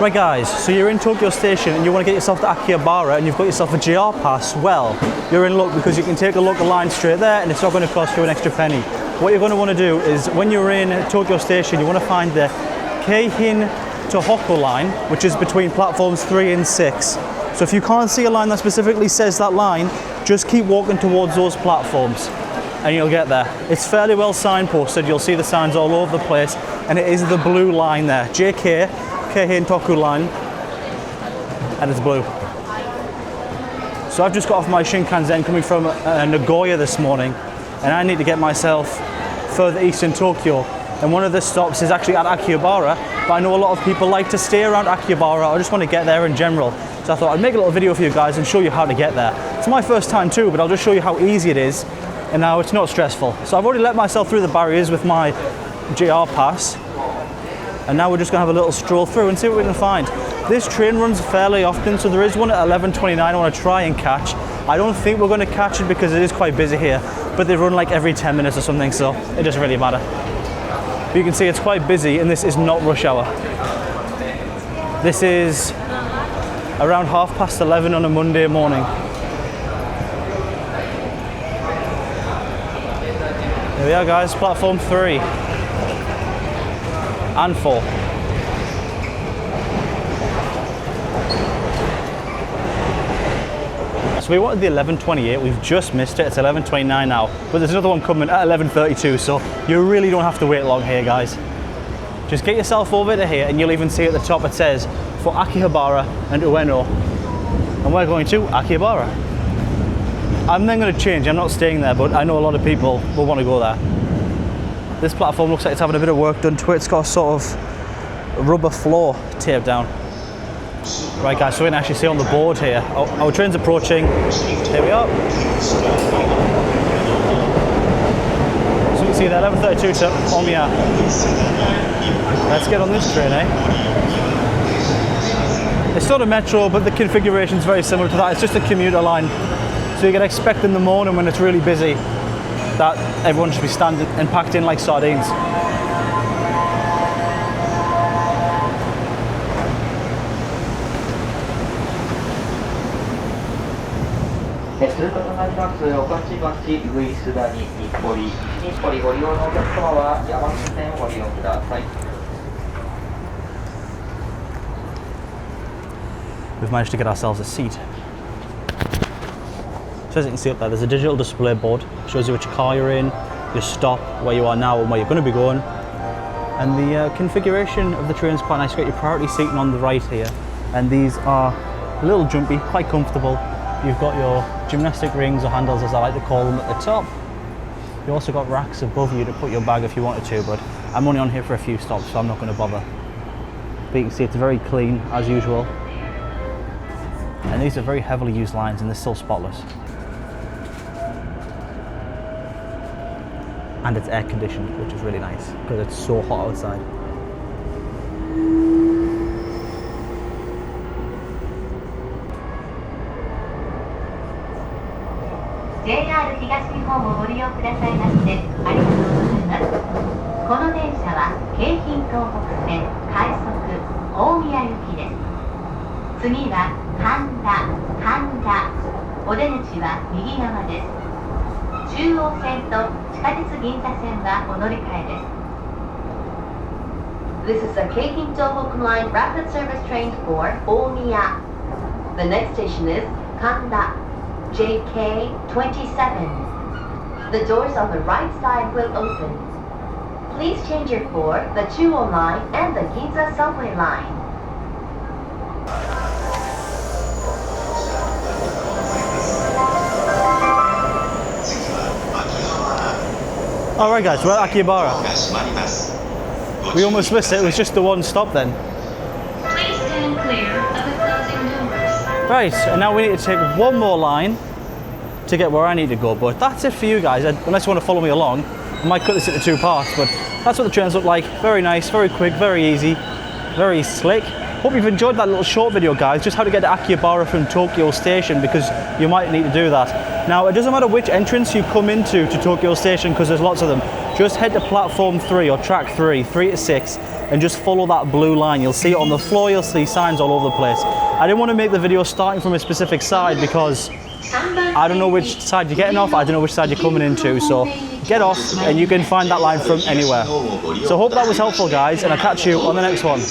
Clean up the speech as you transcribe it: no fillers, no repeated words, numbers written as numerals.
Right guys, so you're in Tokyo Station and you want to get yourself to Akihabara and you've got yourself a GR pass. Well, you're in luck because you can take a local line straight there and it's not going to cost you an extra penny. What you're going to want to do is when you're in Tokyo Station, you want to find the Keihin Tōhoku line, which is between platforms 3 and 6. So if you can't see a line that specifically says that line, just keep walking towards those platforms and you'll get there. It's fairly well signposted, you'll see the signs all over the place, and it is the blue line there, JK, Keihin Tōhoku line, and it's blue. So I've just got off my Shinkansen coming from Nagoya this morning, and I need to get myself further east in Tokyo. And one of the stops is actually at Akihabara, but I know a lot of people like to stay around Akihabara or just want to get there in general. So I thought I'd make a little video for you guys and show you how to get there. It's my first time too, but I'll just show you how easy it is, and now it's not stressful. So I've already let myself through the barriers with my GR pass, and now we're just going to have a little stroll through and see what we can find. This train runs fairly often, so there is one at 11:29 I want to try and catch. I don't think we're going to catch it because it is quite busy here, but they run like every 10 minutes or something, so it doesn't really matter. But you can see it's quite busy and this is not rush hour. This is around 11:30 on a Monday morning. There we are guys, platform 3 and 4. So we wanted the 11:28, we've just missed it, it's 11:29 now, but there's another one coming at 11:32, so you really don't have to wait long here guys. Just get yourself over to here and you'll even see at the top it says for Akihabara and Ueno, and we're going to Akihabara. I'm then going to change, I'm not staying there, but I know a lot of people will want to go there. This platform looks like it's having a bit of work done to it. It's got a sort of rubber floor taped down. Right guys, so we can actually see on the board here, our train's approaching. Here we are. So you can see that 11:32 to Omiya. Let's get on this train, eh? It's not a metro, but the configuration is very similar to that. It's just a commuter line. So you can expect in the morning when it's really busy that everyone should be standing and packed in like sardines. We've managed to get ourselves a seat. So as you can see up there, there's a digital display board, shows you which car you're in, your stop, where you are now and where you're going to be going. And the configuration of the train is quite nice. You've got your priority seating on the right here, and these are a little jumpy, quite comfortable. You've got your gymnastic rings or handles, as I like to call them, at the top. You also got racks above you to put your bag if you wanted to, but I'm only on here for a few stops, so I'm not going to bother. But you can see it's very clean, as usual. And these are very heavily used lines and they're still spotless. And it's air conditioned, which is really nice because it's so hot outside. JR 東日本をご利用くださいましてありがとうございます。この電車は京浜東北線快速大宮行きです。次は神田。お出口は右側です。中央線と地下鉄銀座線はお乗り換えです。This is a Keihin Tōhoku line rapid service train for Omiya. The next station is Kanda, JK27. The doors on the right side will open. Please change your for the Chuo line and the Ginza subway line. Alright guys, we're at Akihabara. We almost missed it, it was just the one stop then. Please stand clear of the closing doors. Right, and now we need to take one more line to get where I need to go, but that's it for you guys. Unless you want to follow me along, I might cut this into 2 parts, but that's what the trains look like. Very nice, very quick, very easy, very slick. Hope you've enjoyed that little short video guys, just how to get to Akihabara from Tokyo Station, because you might need to do that. Now it doesn't matter which entrance you come into to Tokyo Station because there's lots of them. Just head to platform 3 or track 3 to 6 and just follow that blue line. You'll see it on the floor, you'll see signs all over the place. I didn't want to make the video starting from a specific side because I don't know which side you're getting off, I don't know which side you're coming into, so get off and you can find that line from anywhere. So hope that was helpful guys, and I'll catch you on the next one.